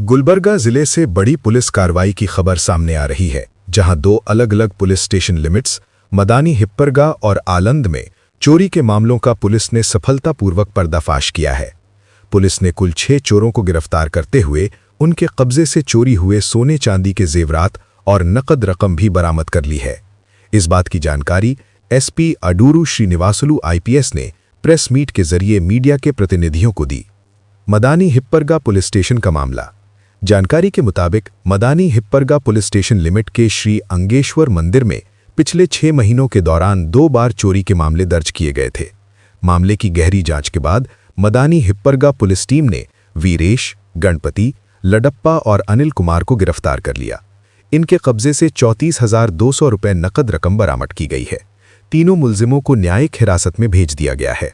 गुलबर्गा जिले से बड़ी पुलिस कार्रवाई की खबर सामने आ रही है, जहां दो अलग अलग पुलिस स्टेशन लिमिट्स मदानी हिप्परगा और आलंद में चोरी के मामलों का पुलिस ने सफलतापूर्वक पर्दाफाश किया है। पुलिस ने कुल 6 चोरों को गिरफ्तार करते हुए उनके कब्जे से चोरी हुए सोने चांदी के जेवरात और नकद रकम भी बरामद कर ली है। इस बात की जानकारी एसपी अडूरू श्रीनिवासलू आईपीएस ने प्रेस मीट के जरिए मीडिया के प्रतिनिधियों को दी। मदानी हिप्परगा पुलिस स्टेशन का मामला। जानकारी के मुताबिक मदानी हिप्परगा पुलिस स्टेशन लिमिट के श्री अंगेश्वर मंदिर में पिछले 6 महीनों के दौरान 2 बार चोरी के मामले दर्ज किए गए थे। मामले की गहरी जांच के बाद मदानी हिप्परगा पुलिस टीम ने वीरेश, गणपति, लडप्पा और अनिल कुमार को गिरफ्तार कर लिया। इनके कब्जे से 34,200 रुपये नकद रकम बरामद की गई है। तीनों मुलजिमों को न्यायिक हिरासत में भेज दिया गया है।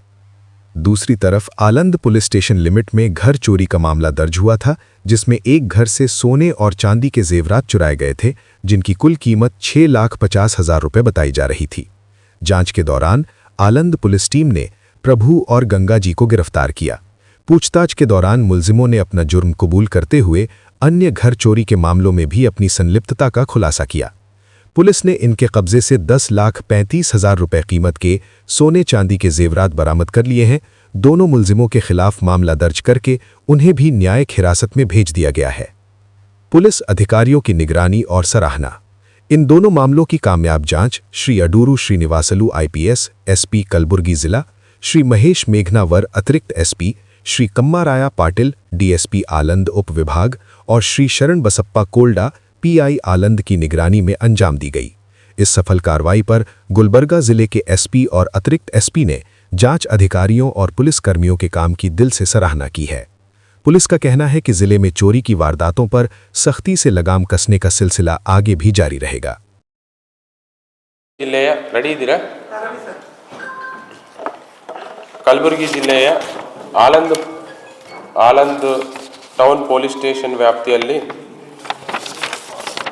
दूसरी तरफ आलंद पुलिस स्टेशन लिमिट में घर चोरी का मामला दर्ज हुआ था, जिसमें एक घर से सोने और चांदी के जेवरात चुराए गए थे, जिनकी कुल कीमत 6,50,000 रुपये बताई जा रही थी। जांच के दौरान आलंद पुलिस टीम ने प्रभु और गंगा जी को गिरफ्तार किया। पूछताछ के दौरान मुलजिमों ने अपना जुर्म कबूल करते हुए अन्य घर चोरी के मामलों में भी अपनी संलिप्तता का खुलासा किया। पुलिस ने इनके कब्जे से 10,35,000 रुपये कीमत के सोने चांदी के जेवरात बरामद कर लिए हैं। दोनों मुलजिमों के खिलाफ मामला दर्ज करके उन्हें भी न्यायिक हिरासत में भेज दिया गया है। पुलिस अधिकारियों की निगरानी और सराहना। इन दोनों मामलों की कामयाब जांच श्री अडूरू श्रीनिवासलू आईपीएस, एसपी कलबुर्गी जिला, श्री महेश मेघनावर अतिरिक्त एसपी, श्री कम्माराया पाटिल डीएसपी आलंद उप विभाग और श्री शरण बसप्पा कोल्डा पीआई आलंद की निगरानी में अंजाम दी गई। इस सफल कार्रवाई पर गुलबर्गा जिले के एसपी और अतिरिक्त एसपी ने जांच अधिकारियों और पुलिसकर्मियों के काम की दिल से सराहना की है। पुलिस का कहना है कि जिले में चोरी की वारदातों पर सख्ती से लगाम कसने का सिलसिला आगे भी जारी रहेगा। ಕಲಬುರಗಿ ಜಿಲ್ಲೆಯ ಆಲಂದ್ ಟೌನ್ ಪೊಲೀಸ್ ಸ್ಟೇಷನ್ ವ್ಯಾಪ್ತಿಯಲ್ಲಿ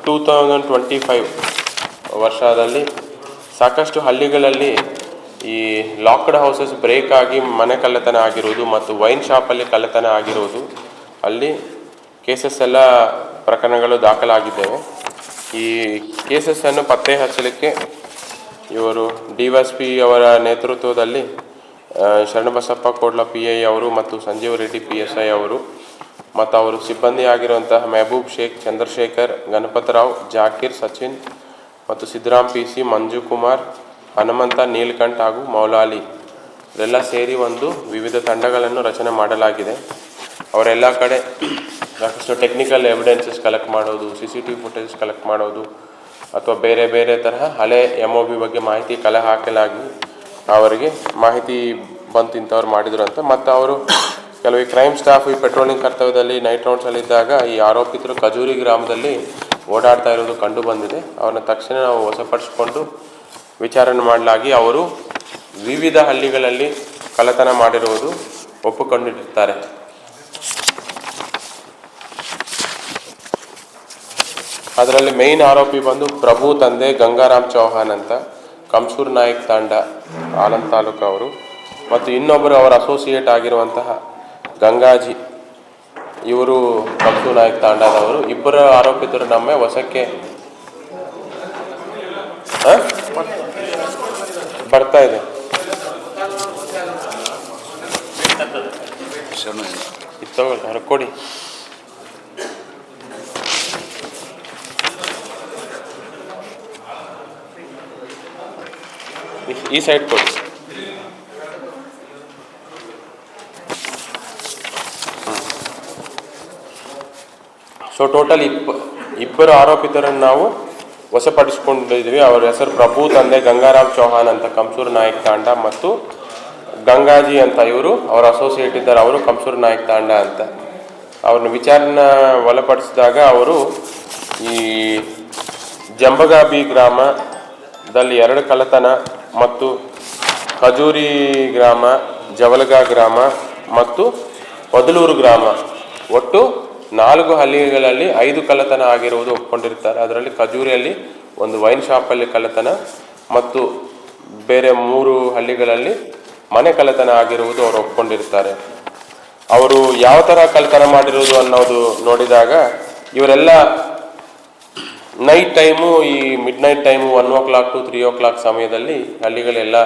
2025 ವರ್ಷದಲ್ಲಿ ಸಾಕಷ್ಟು ಹಳ್ಳಿಗಳಲ್ಲಿ ಈ ಲಾಕ್ಡ್ ಹೌಸಸ್ ಬ್ರೇಕ್ ಆಗಿ ಮನೆ ಕಳ್ಳತನ ಆಗಿರುವುದು ಮತ್ತು ವೈನ್ ಶಾಪಲ್ಲಿ ಕಳ್ಳತನ ಆಗಿರುವುದು, ಅಲ್ಲಿ ಕೇಸಸ್ ಎಲ್ಲ ಪ್ರಕರಣಗಳು ದಾಖಲಾಗಿದ್ದೇವೆ. ಈ ಕೇಸಸ್ಸನ್ನು ಪತ್ತೆ ಹಚ್ಚಲಿಕ್ಕೆ ಇವರು ಡಿವೈಎಸ್ಪಿ ಅವರ ನೇತೃತ್ವದಲ್ಲಿ ಶರಣಬಸಪ್ಪ ಕೋಡ್ಲ PI ಅವರು ಮತ್ತು ಸಂಜೀವ್ ರೆಡ್ಡಿ PSI ಅವರು ಮತ್ತು ಅವರು ಸಿಬ್ಬಂದಿ ಆಗಿರುವಂತಹ ಮೆಹಬೂಬ್ ಶೇಖ್, ಚಂದ್ರಶೇಖರ್, ಗಣಪತರಾವ್, ಜಾಕೀರ್, ಸಚಿನ್ ಮತ್ತು ಸಿದ್ದರಾಮ್ PC, ಮಂಜು ಕುಮಾರ್, ಹನುಮಂತ, ನೀಲಕಂಠ್ ಹಾಗೂ ಮೌಲಾಲಿ ಇವರೆಲ್ಲ ಸೇರಿ ಒಂದು ವಿವಿಧ ತಂಡಗಳನ್ನು ರಚನೆ ಮಾಡಲಾಗಿದೆ. ಅವರೆಲ್ಲ ಕಡೆ ಸಾಕಷ್ಟು ಟೆಕ್ನಿಕಲ್ ಎವಿಡೆನ್ಸಸ್ ಕಲೆಕ್ಟ್ ಮಾಡೋದು, CCTV ಫುಟೇಜ್ ಕಲೆಕ್ಟ್ ಮಾಡೋದು ಅಥವಾ ಬೇರೆ ಬೇರೆ ತರಹ ಹಳೆ MOB ಬಗ್ಗೆ ಮಾಹಿತಿ ಕಲೆ ಹಾಕಲಾಗಿ ಅವರಿಗೆ ಮಾಹಿತಿ ಬಂತು ಇಂಥವ್ರು ಮಾಡಿದ್ರು ಅಂತ. ಮತ್ತು ಅವರು ಕೆಲವು ಕ್ರೈಮ್ ಸ್ಟಾಫ್ ಈ ಪೆಟ್ರೋಲಿಂಗ್ ಕರ್ತವ್ಯದಲ್ಲಿ ನೈಟ್ ರೌಂಡ್ಸಲ್ಲಿದ್ದಾಗ ಈ ಆರೋಪಿತರು ಖಜೂರಿ ಗ್ರಾಮದಲ್ಲಿ ಓಡಾಡ್ತಾ ಇರೋದು ಕಂಡು ಬಂದಿದೆ. ಅವ್ರನ್ನ ತಕ್ಷಣ ನಾವು ವಶಪಡಿಸಿಕೊಂಡು ವಿಚಾರಣೆ ಮಾಡಲಾಗಿ ಅವರು ವಿವಿಧ ಹಳ್ಳಿಗಳಲ್ಲಿ ಕಳ್ಳತನ ಮಾಡಿರುವುದು ಒಪ್ಪಿಕೊಂಡಿರ್ತಾರೆ. ಅದರಲ್ಲಿ ಮೇಯ್ನ್ ಆರೋಪಿ ಬಂದು ಪ್ರಭು ತಂದೆ ಗಂಗಾರಾಮ್ ಚೌಹಾನ್ ಅಂತ, ಕಮ್ಸೂರ್ ನಾಯಕ್ ತಾಂಡ, ಆನಂದ್ ತಾಲೂಕು ಅವರು, ಮತ್ತು ಇನ್ನೊಬ್ಬರು ಅವರ ಅಸೋಸಿಯೇಟ್ ಆಗಿರುವಂತಹ ಗಂಗಾಜಿ, ಇವರು ಕಮ್ಸೂರ್ ನಾಯಕ್ ತಾಂಡದವರು. ಇಬ್ಬರು ಆರೋಪಿತರು ನಮ್ಮ ವಶಕ್ಕೆ ಬರ್ತಾ ಇದೆ. ಹೊರಕೊಡಿ. ಈ ಸೈಡ್ ಕೊಡಿ. ಸೊ ಟೋಟಲ್ ಇಬ್ಬರು ಆರೋಪಿತರನ್ನು ನಾವು ವಶಪಡಿಸಿಕೊಂಡಿದ್ದೀವಿ. ಅವರ ಹೆಸರು ಪ್ರಭು ತಂದೆ ಗಂಗಾರಾಮ್ ಚೌಹಾನ್ ಅಂತ, ಕಮ್ಸೂರ್ ನಾಯಕ್ ತಾಂಡ, ಮತ್ತು ಗಂಗಾಜಿ ಅಂತ ಇವರು ಅವರ ಅಸೋಸಿಯೇಟ್ ಇದ್ದಾರೆ, ಅವರು ಕಮ್ಸೂರ್ ನಾಯಕ್ ತಾಂಡ ಅಂತ. ಅವ್ರನ್ನ ವಿಚಾರಣೆ ಒಳಪಡಿಸಿದಾಗ ಅವರು ಈ ಜಂಬಗಾಬಿ ಗ್ರಾಮದಲ್ಲಿ 2 ಕಳ್ಳತನ ಮತ್ತು ಖಜೂರಿ ಗ್ರಾಮ, ಜವಲಗಾ ಗ್ರಾಮ ಮತ್ತು ಪದಲೂರು ಗ್ರಾಮ, ಒಟ್ಟು 4 ಹಳ್ಳಿಗಳಲ್ಲಿ 5 ಕಳ್ಳತನ ಆಗಿರುವುದು ಒಪ್ಪಿಕೊಂಡಿರ್ತಾರೆ. ಅದರಲ್ಲಿ ಖಜೂರಿಯಲ್ಲಿ ಒಂದು ವೈನ್ ಶಾಪಲ್ಲಿ ಕಳ್ಳತನ ಮತ್ತು ಬೇರೆ 3 ಹಳ್ಳಿಗಳಲ್ಲಿ ಮನೆ ಕಳ್ಳತನ ಆಗಿರುವುದು ಅವರು ಒಪ್ಪಿಕೊಂಡಿರ್ತಾರೆ. ಅವರು ಯಾವ ಥರ ಕಳ್ತನ ಮಾಡಿರೋದು ಅನ್ನೋದು ನೋಡಿದಾಗ ಇವರೆಲ್ಲ ನೈಟ್ ಟೈಮು, ಈ ಮಿಡ್ ನೈಟ್ ಟೈಮು 1 to 3 ಸಮಯದಲ್ಲಿ ಹಳ್ಳಿಗಳೆಲ್ಲ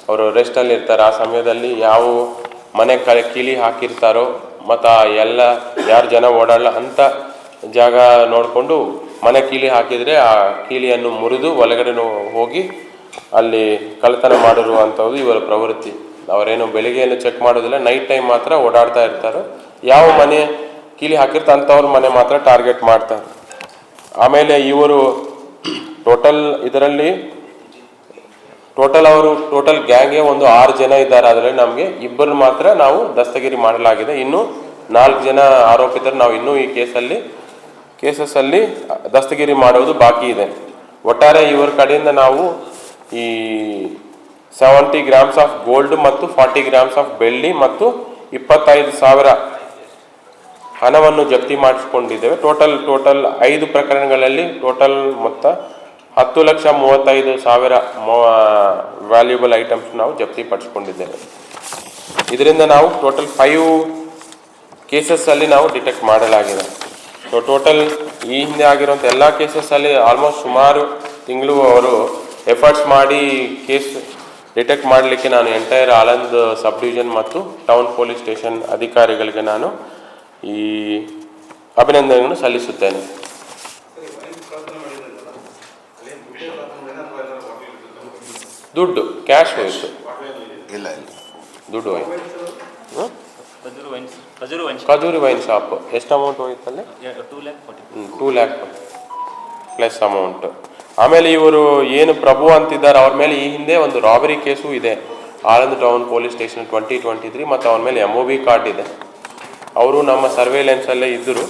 ಅವರು ರೆಸ್ಟಲ್ಲಿ ಇರ್ತಾರೆ. ಆ ಸಮಯದಲ್ಲಿ ಯಾವ ಮನೆ ಕೀಲಿ ಹಾಕಿರ್ತಾರೋ ಮತ್ತು ಎಲ್ಲ ಯಾರು ಜನ ಓಡಾಡಲ್ಲ ಅಂಥ ಜಾಗ ನೋಡಿಕೊಂಡು ಮನೆ ಕೀಲಿ ಹಾಕಿದರೆ ಆ ಕೀಲಿಯನ್ನು ಮುರಿದು ಒಳಗಡೆ ಹೋಗಿ ಅಲ್ಲಿ ಕಳ್ಳತನ ಮಾಡಿರುವಂಥದ್ದು ಇವರ ಪ್ರವೃತ್ತಿ. ಅವರೇನು ಬೆಳಿಗ್ಗೆಯನ್ನು ಚೆಕ್ ಮಾಡೋದಿಲ್ಲ, ನೈಟ್ ಟೈಮ್ ಮಾತ್ರ ಓಡಾಡ್ತಾ ಇರ್ತಾರೆ. ಯಾವ ಮನೆ ಕೀಲಿ ಹಾಕಿರ್ತಾರೆ ಅಂಥವ್ರ ಮನೆ ಮಾತ್ರ ಟಾರ್ಗೆಟ್ ಮಾಡ್ತಾರೆ. ಆಮೇಲೆ ಇವರು ಟೋಟಲ್ ಗ್ಯಾಂಗ್ಗೆ ಒಂದು 6 ಜನ ಇದ್ದಾರೆ. ಅದರಲ್ಲಿ ನಮಗೆ 2 ಮಾತ್ರ ನಾವು ದಸ್ತಗಿರಿ ಮಾಡಲಾಗಿದೆ. ಇನ್ನು 4 ಜನ ಆರೋಪಿತರು ನಾವು ಇನ್ನೂ ಈ ಕೇಸಸ್ಸಲ್ಲಿ ದಸ್ತಗಿರಿ ಮಾಡೋದು ಬಾಕಿ ಇದೆ. ಒಟ್ಟಾರೆ ಇವರ ಕಡೆಯಿಂದ ನಾವು ಈ 70 grams ಆಫ್ ಗೋಲ್ಡ್ ಮತ್ತು 40 grams ಆಫ್ ಬೆಳ್ಳಿ ಮತ್ತು 25,000 ಹಣವನ್ನು ಜಪ್ತಿ ಮಾಡಿಸಿಕೊಂಡಿದ್ದೇವೆ. ಟೋಟಲ್ 5 ಪ್ರಕರಣಗಳಲ್ಲಿ ಟೋಟಲ್ ಮೊತ್ತ 10,35,000 ವ್ಯಾಲ್ಯೂಬಲ್ ಐಟಮ್ಸ್ ನಾವು ಜಪ್ತಿ ಪಡಿಸ್ಕೊಂಡಿದ್ದೇವೆ. ಇದರಿಂದ ನಾವು ಟೋಟಲ್ 5 ಕೇಸಸ್ಸಲ್ಲಿ ನಾವು ಡಿಟೆಕ್ಟ್ ಮಾಡಲಾಗಿದೆ. ಸೊ ಟೋಟಲ್ ಈ ಹಿಂದೆ ಆಗಿರುವಂಥ ಎಲ್ಲ ಕೇಸಸ್ಸಲ್ಲಿ ಆಲ್ಮೋಸ್ಟ್ ಸುಮಾರು ತಿಂಗಳು ಅವರು ಎಫರ್ಟ್ಸ್ ಮಾಡಿ ಕೇಸ್ ಡಿಟೆಕ್ಟ್ ಮಾಡಲಿಕ್ಕೆ ನಾನು ಎಂಟೈರ್ ಆಳಂದ್ ಸಬ್ ಡಿವಿಷನ್ ಮತ್ತು ಟೌನ್ ಪೊಲೀಸ್ ಸ್ಟೇಷನ್ ಅಧಿಕಾರಿಗಳಿಗೆ ನಾನು ಈ ಅಭಿನಂದನೆಗಳನ್ನು ಸಲ್ಲಿಸುತ್ತೇನೆ. ದುಡ್ಡು ಕ್ಯಾಶ್ ಹೋಯಿತು, ದುಡ್ಡು ಹೋಯ್ತು. ಖಜೂರಿ ವೈನ್ ಶಾಪ್ ಎಷ್ಟು ಅಮೌಂಟ್ ಹೋಯ್ತಲ್ಲಿ? 2 lakh plus amount. ಆಮೇಲೆ ಇವರು ಏನು ಪ್ರಭು ಅಂತಿದ್ದಾರೆ, ಅವ್ರ ಮೇಲೆ ಈ ಹಿಂದೆ ಒಂದು ರಾಬರಿ ಕೇಸು ಇದೆ ಆಳಂದ್ ಟೌನ್ ಪೊಲೀಸ್ ಸ್ಟೇಷನ್ 2023 ಮತ್ತು ಅವ್ರ ಮೇಲೆ MOB ಕಾರ್ಡ್ ಇದೆ. ಅವರು ನಮ್ಮ ಸರ್ವೇಲೆನ್ಸಲ್ಲೇ ಇದ್ದರು.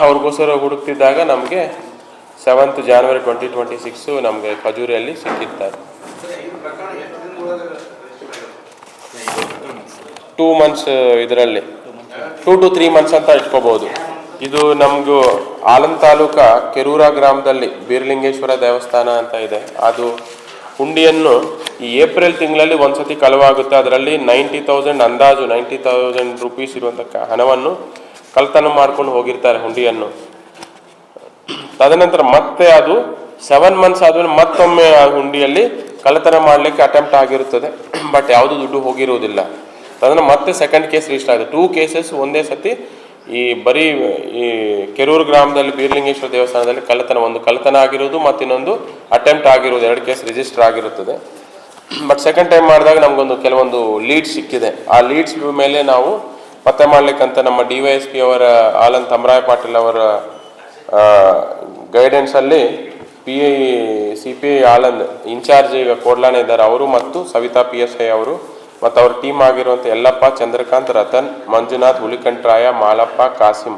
ಅವ್ರಿಗೋಸ್ಕರ ಹುಡುಕ್ತಿದ್ದಾಗ ನಮಗೆ 7th January 2026 ನಮಗೆ ಖಜೂರಿಯಲ್ಲಿ ಸಿಕ್ಕಿದ್ದಾರೆ. 2 months ಇದರಲ್ಲಿ 2 to 3 months ಅಂತ ಇಟ್ಕೋಬಹುದು. ಇದು ನಮಗೂ ಆಳಂದ್ ತಾಲೂಕಾ ಕೆರೂರ ಗ್ರಾಮದಲ್ಲಿ ಬೀರಲಿಂಗೇಶ್ವರ ದೇವಸ್ಥಾನ ಅಂತ ಇದೆ. ಅದು ಹುಂಡಿಯನ್ನು ಈ ಏಪ್ರಿಲ್ ತಿಂಗಳಲ್ಲಿ ಒಂದ್ಸತಿ ಕಳವಾಗುತ್ತೆ. ಅದರಲ್ಲಿ 90,000 ಅಂದಾಜು 90,000 ರೂಪೀಸ್ ಇರುವಂಥ ಹಣವನ್ನು ಕಳ್ತನ ಮಾಡ್ಕೊಂಡು ಹೋಗಿರ್ತಾರೆ ಹುಂಡಿಯನ್ನು. ತದನಂತರ ಮತ್ತೆ ಅದು 7 months ಆದಮೇಲೆ ಮತ್ತೊಮ್ಮೆ ಆ ಹುಂಡಿಯಲ್ಲಿ ಕಳ್ಳತನ ಮಾಡಲಿಕ್ಕೆ ಅಟೆಂಪ್ಟ್ ಆಗಿರುತ್ತದೆ, ಬಟ್ ಯಾವುದು ದುಡ್ಡು ಹೋಗಿರುವುದಿಲ್ಲ. ಅದನ್ನು ಮತ್ತೆ ಸೆಕೆಂಡ್ ಕೇಸ್ ರಿಜಿಸ್ಟರ್ ಆಗಿದೆ. 2 ಕೇಸಸ್ ಒಂದೇ ಸತಿ ಈ ಬರೀ ಈ ಕೆರೂರು ಗ್ರಾಮದಲ್ಲಿ ಬೀರಲಿಂಗೇಶ್ವರ ದೇವಸ್ಥಾನದಲ್ಲಿ ಒಂದು ಕಳ್ಳತನ ಆಗಿರೋದು ಮತ್ತು ಇನ್ನೊಂದು ಅಟೆಂಪ್ಟ್ ಆಗಿರೋದು 2 ಕೇಸ್ ರಿಜಿಸ್ಟರ್ ಆಗಿರುತ್ತದೆ. ಬಟ್ ಸೆಕೆಂಡ್ ಟೈಮ್ ಮಾಡಿದಾಗ ನಮಗೊಂದು ಕೆಲವೊಂದು ಲೀಡ್ಸ್ ಸಿಕ್ಕಿದೆ. ಆ ಲೀಡ್ಸ್ ಮೇಲೆ ನಾವು ಪತ್ತೆ ಮಾಡಲಿಕ್ಕಂತ ನಮ್ಮ DYSP ಅವರ ಆಳಂದ್ ತಮರಾಯ ಪಾಟೀಲ್ ಅವರ ಗೈಡೆನ್ಸಲ್ಲಿ CPI ಆಳಂದ್ ಇನ್ಚಾರ್ಜ್ ಈಗ ಕೋಡ್ಲಾನೆ ಇದ್ದಾರೆ ಅವರು ಮತ್ತು ಸವಿತಾ PSI ಅವರು ಮತ್ತು ಅವ್ರ ಟೀಮ್ ಆಗಿರುವಂಥ ಯಲ್ಲಪ್ಪ, ಚಂದ್ರಕಾಂತ್, ರತನ್, ಮಂಜುನಾಥ್, ಹುಲಿಕಂಠರಾಯ, ಮಾಲಪ್ಪ, ಕಾಸಿಂ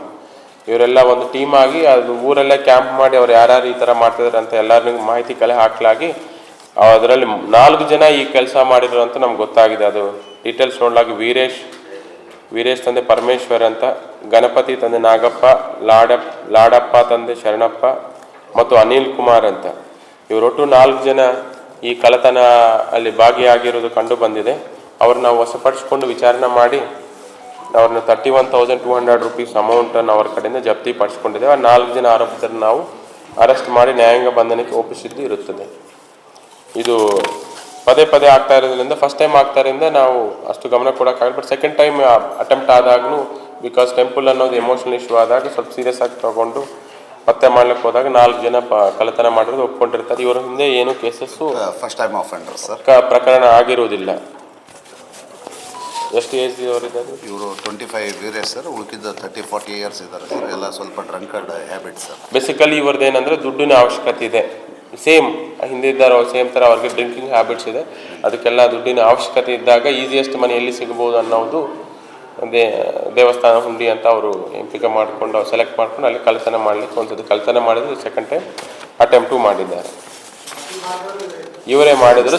ಇವರೆಲ್ಲ ಒಂದು ಟೀಮ್ ಆಗಿ ಅದು ಊರಲ್ಲೇ ಕ್ಯಾಂಪ್ ಮಾಡಿ ಅವ್ರು ಯಾರ್ಯಾರು ಈ ಥರ ಮಾಡ್ತಿದ್ದಾರೆ ಅಂತ ಎಲ್ಲರಿಗೂ ಮಾಹಿತಿ ಕಲೆ ಹಾಕಲಾಗಿ ಅದರಲ್ಲಿ 4 ಜನ ಈ ಕೆಲಸ ಮಾಡಿದ್ರು ಅಂತ ನಮ್ಗೆ ಗೊತ್ತಾಗಿದೆ. ಅದು ಡೀಟೇಲ್ಸ್ ನೋಡಲಾಗಿ ವೀರೇಶ್ ತಂದೆ ಪರಮೇಶ್ವರ್ ಅಂತ, ಗಣಪತಿ ತಂದೆ ನಾಗಪ್ಪ, ಲಾಡಪ್ಪ ತಂದೆ ಶರಣಪ್ಪ ಮತ್ತು ಅನಿಲ್ ಕುಮಾರ್ ಅಂತ, ಇವರೊಟ್ಟು 4 ಜನ ಈ ಕಳ್ಳತನ ಅಲ್ಲಿ ಭಾಗಿಯಾಗಿರೋದು ಕಂಡು ಬಂದಿದೆ. ಅವ್ರನ್ನ ನಾವು ವಶಪಡಿಸಿಕೊಂಡು ವಿಚಾರಣೆ ಮಾಡಿ ಅವ್ರನ್ನ 31,200 ರೂಪೀಸ್ ಅಮೌಂಟನ್ನು ಅವ್ರ ಕಡೆಯಿಂದ ಜಪ್ತಿ ಪಡಿಸ್ಕೊಂಡಿದ್ದೇವೆ. 4 ಜನ ಆರೋಪಿತರನ್ನು ನಾವು ಅರೆಸ್ಟ್ ಮಾಡಿ ನ್ಯಾಯಾಂಗ ಬಂಧನಕ್ಕೆ ಒಪ್ಪಿಸಿದ್ದು ಇರುತ್ತದೆ. ಇದು ಪದೇ ಆಗ್ತಾ ಇರೋದ್ರಿಂದ ಫಸ್ಟ್ ಟೈಮ್ ಆಗ್ತಾ ಇರೋದ್ರಿಂದ ನಾವು ಅಷ್ಟು ಗಮನ ಕೊಡೋಕ್ಕಾಗಲ್ಲ. ಬಟ್ ಸೆಕೆಂಡ್ ಟೈಮ್ ಅಟೆಂಪ್ಟ್ ಆದಾಗೂ ಬಿಕಾಸ್ ಟೆಂಪಲ್ ಅನ್ನೋದು ಎಮೋಷನಲ್ ಇಶ್ಯೂ ಆದಾಗ ಸ್ವಲ್ಪ ಸೀರಿಯಸ್ ಆಗಿ ತಗೊಂಡು ಪತ್ತೆ ಮಾಡ್ಲಿಕ್ಕೆ ಹೋದಾಗ 4 ಜನ ಕಳ್ಳತನ ಮಾಡಿರೋದು ಒಪ್ಕೊಂಡಿರ್ತಾರೆ. ಇವರ ಹಿಂದೆ ಏನು ಕೇಸಸ್ಸು ಫಸ್ಟ್ ಟೈಮ್ ಆಫೆಂಡರ್ ಸರ್ ಪ್ರಕರಣ ಆಗಿರುವುದಿಲ್ಲ. ಎಷ್ಟು ಏಜ್ ಅವರಿದ್ದಾರೆ? ಇವರು 25 ವೀರೇಶ್ ಸರ್, ಉಳಿದ 30-40 ಇಯರ್ಸ್ ಇದ್ದಾರೆ ಸರ್. ಎಲ್ಲ ಸ್ವಲ್ಪ ಡ್ರಂಕರ್ಡ್ ಹ್ಯಾಬಿಟ್ ಸರ್. ಬೇಸಿಕಲಿ ಇವ್ರದ್ದು ಏನಂದರೆ ದುಡ್ಡಿನ ಅವಶ್ಯಕತೆ ಇದೆ. ಸೇಮ್ ಹಿಂದೆ ಇದ್ದಾರೋ ಸೇಮ್ ಥರ ಅವ್ರಿಗೆ ಡ್ರಿಂಕಿಂಗ್ ಹ್ಯಾಬಿಟ್ಸ್ ಇದೆ. ಅದಕ್ಕೆಲ್ಲ ದುಡ್ಡಿನ ಅವಶ್ಯಕತೆ ಇದ್ದಾಗ ಈಸಿಯೆಸ್ಟ್ ಮನಿ ಎಲ್ಲಿ ಸಿಗಬಹುದು ಅನ್ನೋದು ದೇವಸ್ಥಾನ ಹುಂಡಿ ಅಂತ ಅವರು ಎಂಪಿಕೆ ಮಾಡಿಕೊಂಡು ಅವ್ರು ಸೆಲೆಕ್ಟ್ ಮಾಡ್ಕೊಂಡು ಅಲ್ಲಿ ಕಳ್ಳತನ ಮಾಡಲಿಕ್ಕೆ ಒಂದ್ಸತಿ ಕಳ್ಳತನ ಮಾಡಿದ್ರು. ಸೆಕೆಂಡ್ ಟೈಮ್ ಅಟೆಂಪ್ಟು ಮಾಡಿದ್ದಾರೆ. ಇವರೇ ಮಾಡಿದ್ರು.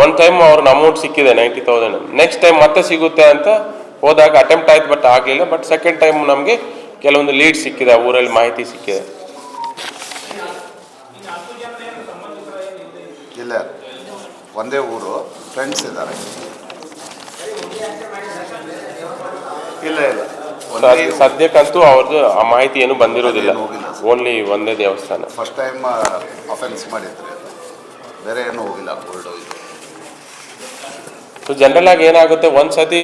ಒನ್ ಟೈಮ್ ಅವ್ರನ್ನ ಅಮೌಂಟ್ ಸಿಕ್ಕಿದೆ 90,000. ನೆಕ್ಸ್ಟ್ ಟೈಮ್ ಮತ್ತೆ ಸಿಗುತ್ತೆ ಅಂತ ಹೋದಾಗ ಅಟೆಂಪ್ಟ್ ಆಯ್ತು, ಬಟ್ ಆಗಲಿಲ್ಲ. ಬಟ್ ಸೆಕೆಂಡ್ ಟೈಮ್ ನಮಗೆ ಕೆಲವೊಂದು ಲೀಡ್ ಸಿಕ್ಕಿದೆ, ಊರಲ್ಲಿ ಮಾಹಿತಿ ಸಿಕ್ಕಿದೆ. ಇಲ್ಲ, ಒಂದೇ ಊರು, ಫ್ರೆಂಡ್ಸ್ ಇದ್ದಾರೆ. ಇಲ್ಲ ಇಲ್ಲ ಒಂದೇ ಸದ್ಯಕ್ಕಂತೂ ಅವ್ರದ್ದು ಆ ಮಾಹಿತಿ ಏನು ಬಂದಿರೋದಿಲ್ಲ. ಅದೇನು ಹೋಗಿಲ್ಲ ಸರ್. ಓನ್ಲಿ ಒಂದೇ ದೇವಸ್ಥಾನ. ಫಸ್ಟ್ ಟೈಮ್ ಅಫೆನ್ಸ್ ಮಾಡಿದ್ರಿ ಅದು ಬೇರೆ ಏನೂ ಹೋಗಿಲ್ಲ ಗೋಲ್ಡು ಇದು. ಸೊ ಜನರಲ್ ಆಗಿ ಏನಾಗುತ್ತೆ ಒಂದ್ಸತಿ